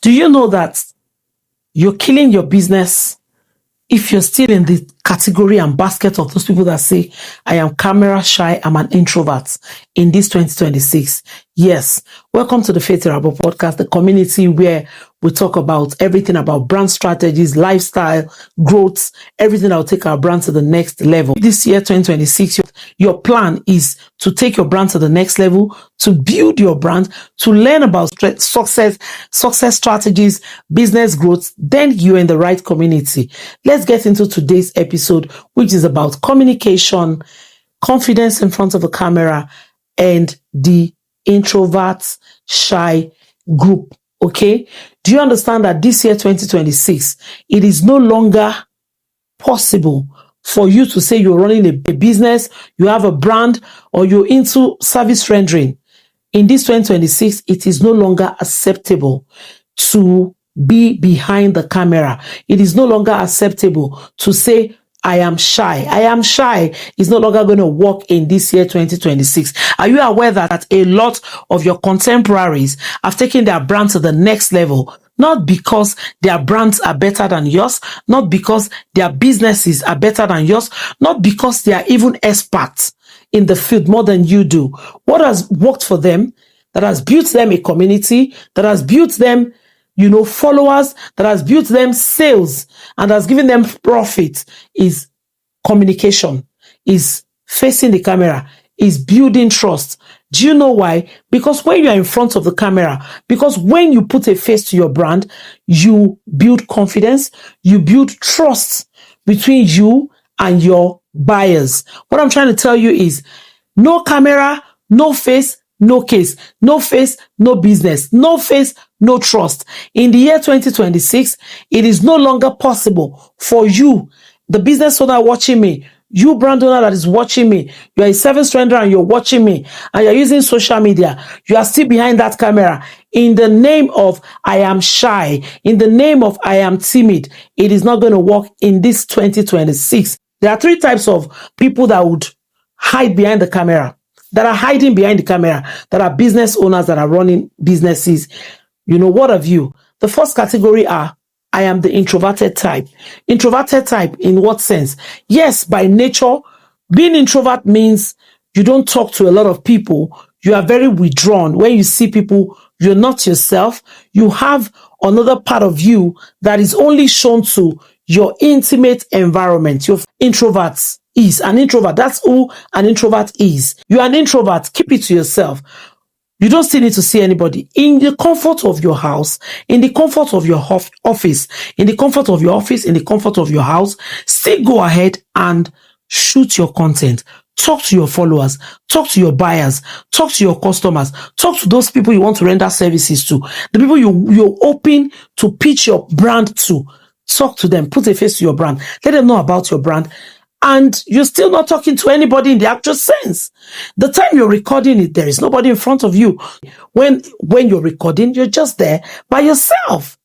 Do you know that you're killing your business if you're still in the category and basket of those people that say, I am camera shy, I'm an introvert in this 2026? Yes. Welcome to the Faith Irabor Podcast, the community where we talk about everything about brand strategies, lifestyle, growth, everything that will take our brand to the next level. This year, 2026, your plan is to take your brand to the next level, to build your brand, to learn about success strategies, business growth. Then you're in the right community. Let's get into today's episode, which is about communication, confidence in front of a camera, and the introvert shy group. Okay. Do you understand that this year, 2026, it is no longer possible for you to say you're running a business, you have a brand, or you're into service rendering? In this 2026, it is no longer acceptable to be behind the camera. It is no longer acceptable to say, I am shy. I am shy is no longer going to work in this year, 2026. Are you aware that a lot of your contemporaries have taken their brand to the next level? Not because their brands are better than yours, not because their businesses are better than yours, not because they are even experts in the field more than you do. What has worked for them, that has built them a community, that has built them followers, that has built them sales, and has given them profit, is communication, is facing the camera, is building trust. Do you know why? Because when you are in front of the camera, because when you put a face to your brand, you build confidence, you build trust between you and your buyers. What I'm trying to tell you is no camera, no face, no case, no face, no business, no face, no trust. In the year 2026, it is no longer possible for you, the business owner watching me, you brand owner that is watching me, you are a service renderer and you're watching me, and you're using social media, you are still behind that camera. In the name of I am shy, in the name of I am timid, it is not going to work in this 2026. There are three types of people that would hide behind the camera, that are hiding behind the camera, that are business owners, that are running businesses. What of you? The first category are, I am the introverted type. Introverted type in what sense? Yes, by nature, being introvert means you don't talk to a lot of people. You are very withdrawn. When you see people, you're not yourself. You have another part of you that is only shown to your intimate environment. Your introverts is an introvert. That's who an introvert is. You're an introvert. Keep it to yourself. You don't still need to see anybody. In the comfort of your house, in the comfort of your office, in the comfort of your office, in the comfort of your house, still go ahead and shoot your content. Talk to your followers, talk to your buyers, talk to your customers, talk to those people you want to render services to, the people you're open to pitch your brand to. Talk to them, put a face to your brand, let them know about your brand. And you're still not talking to anybody in the actual sense. The time you're recording it, there is nobody in front of you. When you're recording, you're just there by yourself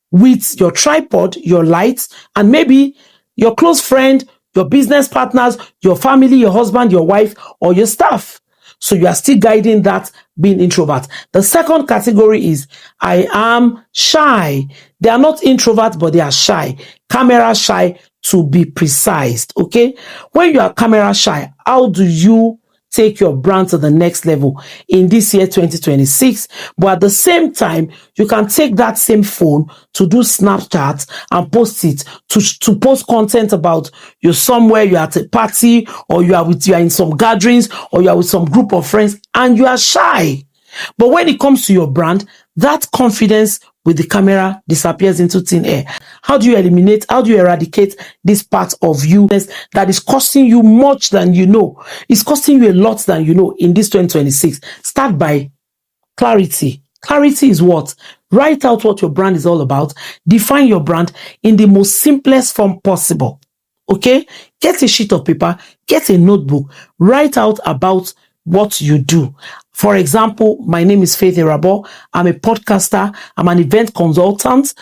with your tripod, your lights, and maybe your close friend, your business partners, your family, your husband, your wife, or your staff. So you are still guiding that being introvert. The second category is I am shy. They are not introverts, but they are shy. Camera shy, to be precise. Okay. When you are camera shy, how do you take your brand to the next level in this year, 2026? But at the same time, you can take that same phone to do Snapchat and post it to post content about you're somewhere, you're at a party, or you are in some gatherings, or you are with some group of friends, and you are shy. But when it comes to your brand, that confidence with the camera disappears into thin air. How do you eradicate this part of you that is costing you much than you know? It's costing you a lot than you know in this 2026. Start by clarity. Clarity is what? Write out what your brand is all about. Define your brand in the most simplest form possible. Okay? Get a sheet of paper, get a notebook, write out about what you do. For example, my name is Faith Irabor. I'm a podcaster. I'm an event consultant.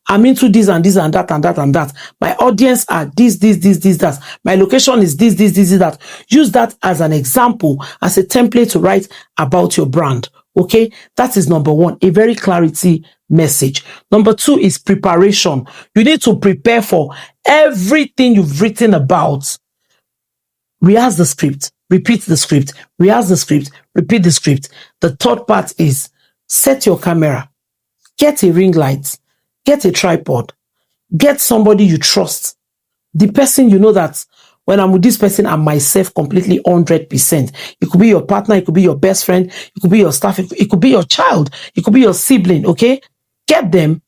I'm into this and this and that and that and that. My audience are this, that. My location is this, that. Use that as an example, as a template to write about your brand. Okay, that is number one, a very clarity message. Number two is preparation. You need to prepare for everything you've written about. Rehearse the script, repeat the script, rehearse the script, repeat the script. The third part is set your camera, get a ring light, get a tripod, get somebody you trust. The person you know that when I'm with this person, I'm myself completely 100%. It could be your partner, it could be your best friend, it could be your staff, it could be your child, it could be your sibling, okay? Get them.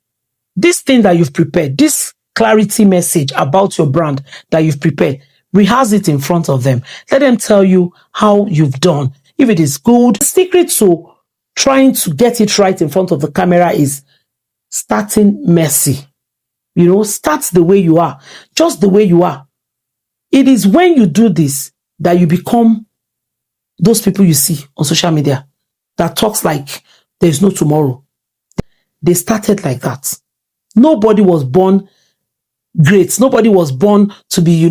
This thing that you've prepared, this clarity message about your brand that you've prepared, rehearse it in front of them. Let them tell you how you've done. If it is good, the secret to trying to get it right in front of the camera is starting messy. Start the way you are, just the way you are. It is when you do this that you become those people you see on social media that talks like there's no tomorrow. They started like that. Nobody was born great. Nobody was born to be,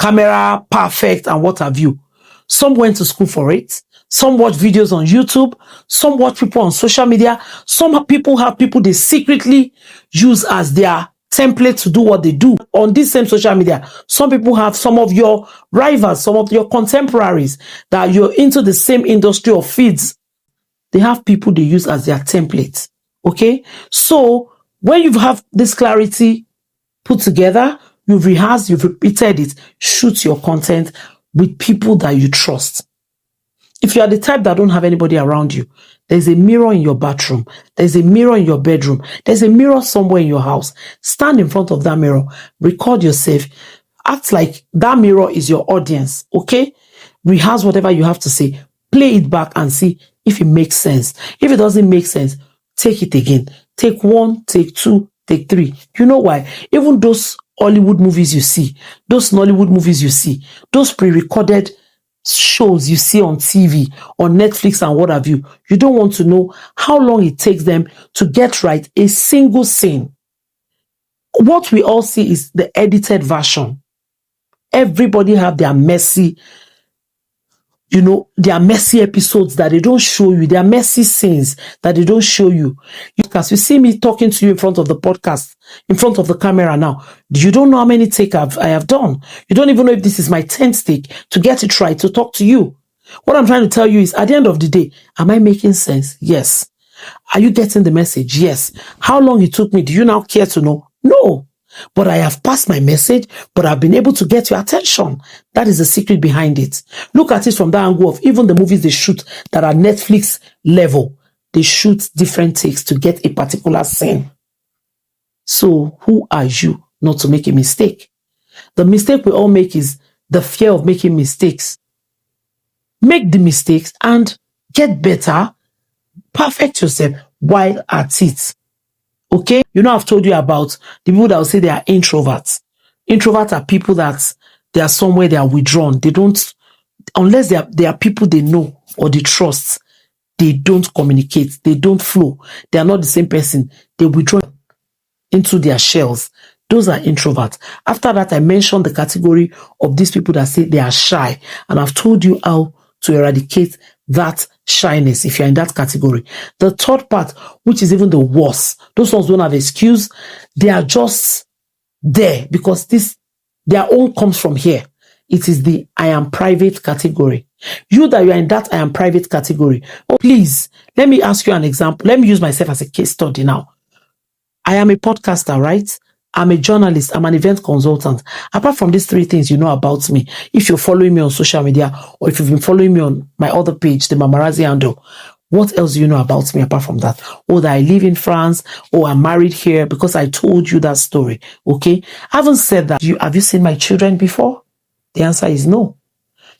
camera perfect and what have you. Some went to school for it. Some watch videos on YouTube. Some watch people on social media. Some people have people they secretly use as their template to do what they do on this same social media. Some people have some of your rivals, some of your contemporaries that you're into the same industry or feeds. They have people they use as their template. Okay. So when you have this clarity put together, you've rehearsed, you've repeated it, shoot your content with people that you trust. If you are the type that don't have anybody around you, there's a mirror in your bathroom. There's a mirror in your bedroom. There's a mirror somewhere in your house. Stand in front of that mirror. Record yourself. Act like that mirror is your audience. Okay? Rehearse whatever you have to say. Play it back and see if it makes sense. If it doesn't make sense, take it again. Take one, take two, take three. You know why? Even those Hollywood movies you see, those Nollywood movies you see, those pre-recorded shows you see on TV, on Netflix and what have you, you don't want to know how long it takes them to get right a single scene. What we all see is the edited version. Everybody have their messy, their messy episodes that they don't show you, their messy scenes that they don't show you. Because you see me talking to you in front of the podcast, in front of the camera now. You don't know how many takes I have done. You don't even know if this is my 10th take to get it right, to talk to you. What I'm trying to tell you is, at the end of the day, am I making sense? Yes. Are you getting the message? Yes. How long it took me? Do you now care to know? No. But I have passed my message, but I've been able to get your attention. That is the secret behind it. Look at it from that angle of even the movies they shoot that are Netflix level. They shoot different takes to get a particular scene. So who are you not to make a mistake? The mistake we all make is the fear of making mistakes. Make the mistakes and get better. Perfect yourself while at it. Okay? I've told you about the people that will say they are introverts. Introverts are people that they are somewhere they are withdrawn. They don't, unless they are people they know or they trust, they don't communicate. They don't flow. They are not the same person. They withdraw into their shells. Those are introverts. After that, I mentioned the category of these people that say they are shy. And I've told you how to eradicate that shyness if you're in that category. The third part, which is even the worst, those ones don't have excuse. They are just there because their own comes from here. It is the I am private category. You that you are in that I am private category. Oh, please, let me ask you an example. Let me use myself as a case study now. I am a podcaster, right? I'm a journalist. I'm an event consultant. Apart from these three things you know about me, if you're following me on social media or if you've been following me on my other page, the Mamarazzi handle, what else do you know about me apart from that? Oh, that I live in France. Oh, I'm married here because I told you that story. Okay? I haven't said that. Have you seen my children before? The answer is no.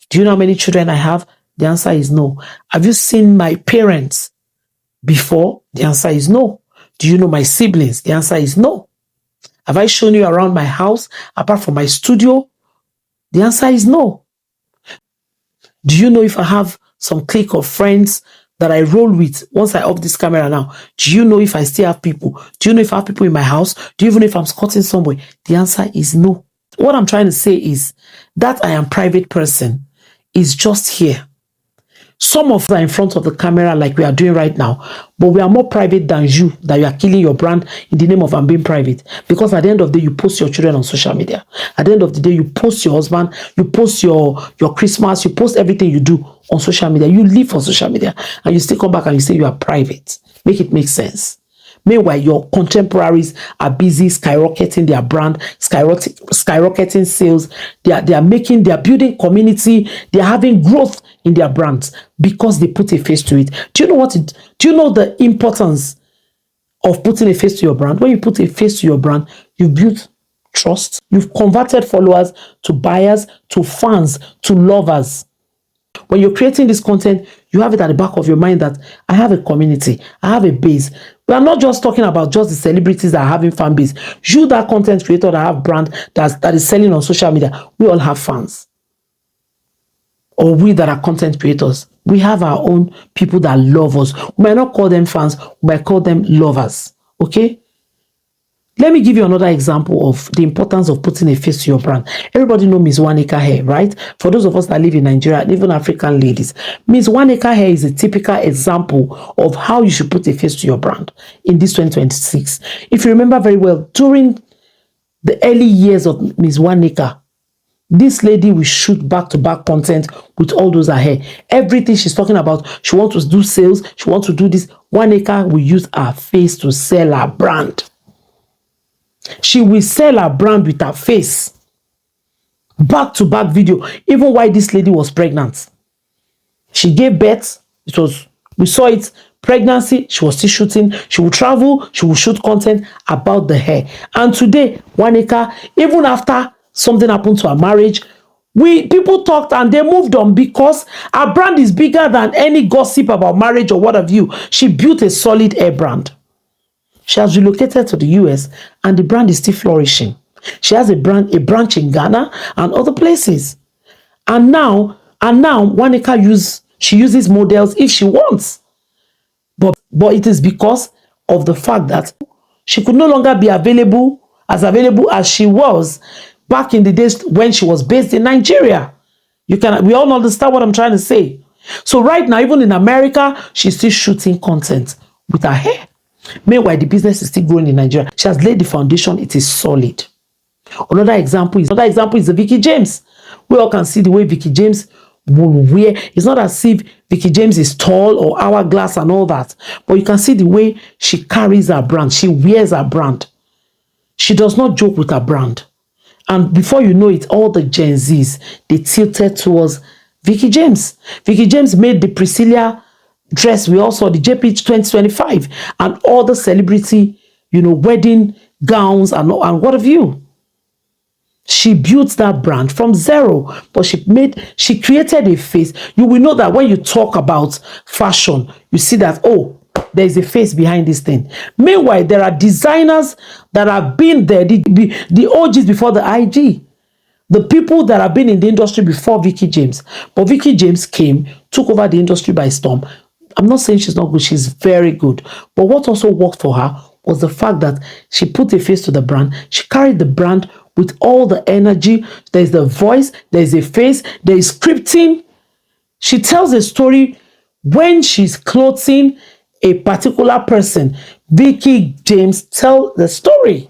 Do you know how many children I have? The answer is no. Have you seen my parents before? The answer is no. Do you know my siblings? The answer is no. Have I shown you around my house apart from my studio? The answer is no. Do you know if I have some clique of friends that I roll with once I off this camera now? Do you know if I still have people? Do you know if I have people in my house? Do you even know if I'm squatting somewhere? The answer is no. What I'm trying to say is that I am private person is just here Some of us are in front of the camera like we are doing right now, but we are more private than you, that you are killing your brand in the name of I'm being private. Because at the end of the day, you post your children on social media. At the end of the day, you post your husband, you post your Christmas, you post everything you do on social media. You live for social media and you still come back and you say you are private. Make it make sense. Meanwhile, your contemporaries are busy skyrocketing their brand, skyrocketing sales. They are building community. They are having growth in their brands because they put a face to it. Do you know the importance of putting a face to your brand? When you put a face to your brand, you've built trust. You've converted followers to buyers, to fans, to lovers. When you're creating this content, you have it at the back of your mind that I have a community, I have a base. We are not just talking about just the celebrities that are having fan base. You, that content creator that have brand that is selling on social media, we all have fans. Or we that are content creators, we have our own people that love us. We might not call them fans, we might call them lovers. Okay? Let me give you another example of the importance of putting a face to your brand. Everybody know Miss One Acre Hair, right? For those of us that live in Nigeria, even African ladies, Miss One Acre Hair is a typical example of how you should put a face to your brand in this 2026. If you remember very well, during the early years of Miss One Acre, this lady will shoot back-to-back content with all those her hair. Everything she's talking about, she wants to do sales, she wants to do this. One Acre will use her face to sell her brand. She will sell her brand with her face. Back-to-back video. Even while this lady was pregnant. She gave birth. We saw it. Pregnancy. She was still shooting. She will travel. She will shoot content about the hair. And today, One Acre, even after something happened to her marriage, people talked and they moved on because her brand is bigger than any gossip about marriage or what have you. She built a solid hair brand. She has relocated to the US and the brand is still flourishing. She has a branch in Ghana and other places. And now One Acre she uses models if she wants. But it is because of the fact that she could no longer be available as she was back in the days when she was based in Nigeria. We all understand what I'm trying to say. So right now, even in America, she's still shooting content with her hair. Meanwhile, the business is still growing in Nigeria. She has laid the foundation. It is solid. Another example is the Vicky James. We all can see the way Vicky James will wear. It's not as if Vicky James is tall or hourglass and all that. But you can see the way she carries her brand. She wears her brand. She does not joke with her brand. And before you know it, all the Gen Zs, they tilted towards Vicky James. Vicky James made the Priscilla dress. We also saw the JPH 2025 and all the celebrity, wedding gowns and what have you. She built that brand from zero, but she created a face. You will know that when you talk about fashion, you see that, there is a face behind this thing. Meanwhile, there are designers that have been there, the OGs before the IG. The people that have been in the industry before Vicky James. But Vicky James took over the industry by storm. I'm not saying she's not good. She's very good. But what also worked for her was the fact that she put a face to the brand. She carried the brand with all the energy. There's the voice. There's a face. There is scripting. She tells a story when she's clothing a particular person. Vicky James tells the story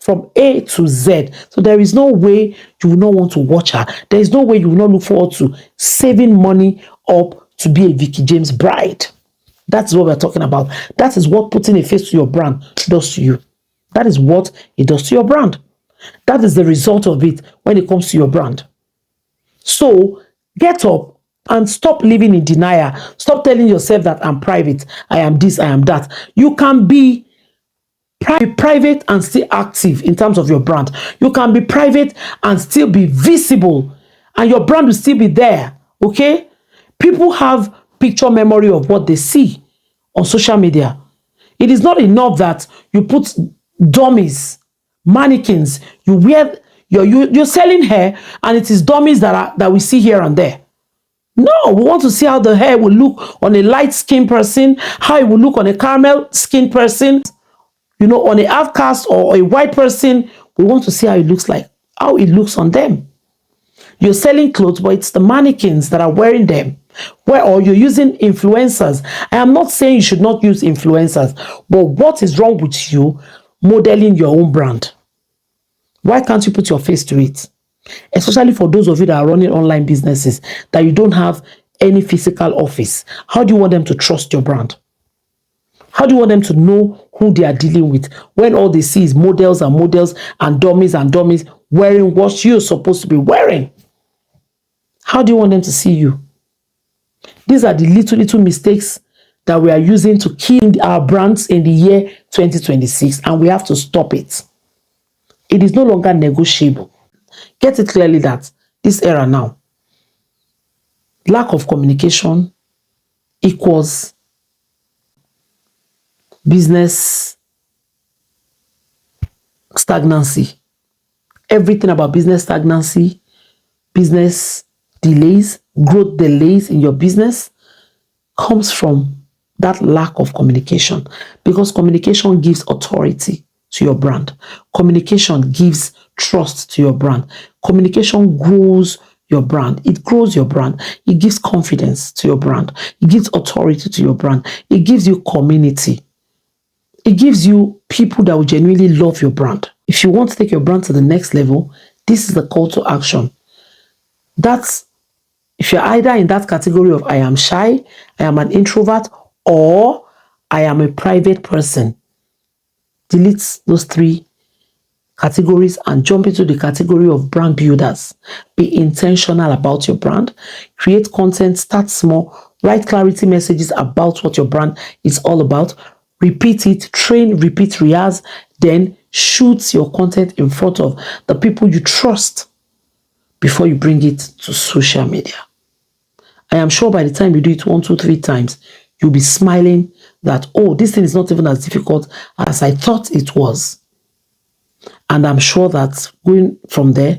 from A to Z. So there is no way you will not want to watch her. There is no way you will not look forward to saving money up to be a Vicky James bride. That's what we're talking about. That is what putting a face to your brand does to you. That is what it does to your brand. That is the result of it when it comes to your brand. So get up and stop living in denial. Stop telling yourself that I'm private, I am this, I am that. You can be private and still active in terms of your brand. You can be private and still be visible, and your brand will still be there. Okay? People have picture memory of what they see on social media. It is not enough that you put dummies, mannequins, you're selling hair, and it is dummies that we see here and there. No, we want to see how the hair will look on a light-skinned person, how it will look on a caramel-skinned person, on a half caste or a white person. We want to see how it looks on them. You're selling clothes, but it's the mannequins that are wearing them. Or you're using influencers. I am not saying you should not use influencers, but what is wrong with you modeling your own brand? Why can't you put your face to it? Especially for those of you that are running online businesses, that you don't have any physical office. How do you want them to trust your brand? How do you want them to know who they are dealing with when all they see is models and dummies wearing what you're supposed to be wearing? How do you want them to see you? These are the little mistakes that we are using to kill our brands in the year 2026, and we have to stop it. It is no longer negotiable. Get it clearly that this era now, lack of communication equals business stagnancy. Everything about business stagnancy, business delays, growth delays in your business comes from that lack of communication, because communication gives authority to your brand. Communication gives trust to your brand. Communication grows your brand. It grows your brand. It gives confidence to your brand. It gives authority to your brand. It gives you community. It gives you people that will genuinely love your brand. If you want to take your brand to the next level, this is the call to action. That's if you're either in that category of I am shy, I am an introvert, or I am a private person, delete those three categories and jump into the category of brand builders. Be intentional about your brand. Create content, start small, write clarity messages about what your brand is all about. Repeat it, train, repeat, rehearse, then shoot your content in front of the people you trust before you bring it to social media. I am sure by the time you do it 1, 2, 3 times, you'll be smiling that, oh, this thing is not even as difficult as I thought it was. And I'm sure that going from there,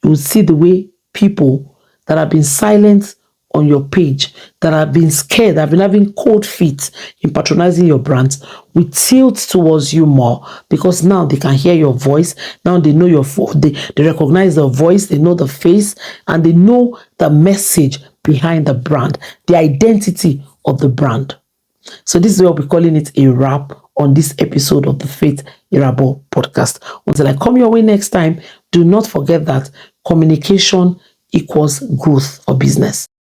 you'll see the way people that have been silent on your page, that have been scared, that have been having cold feet in patronizing your brand, will tilt towards you more, because now they can hear your voice. Now they know they recognize the voice, they know the face, and they know the message behind the brand, the identity of the brand. So this is what we're calling it a wrap on this episode of the Faith Irabor Podcast. Until I come your way next time, do not forget that communication equals growth for business.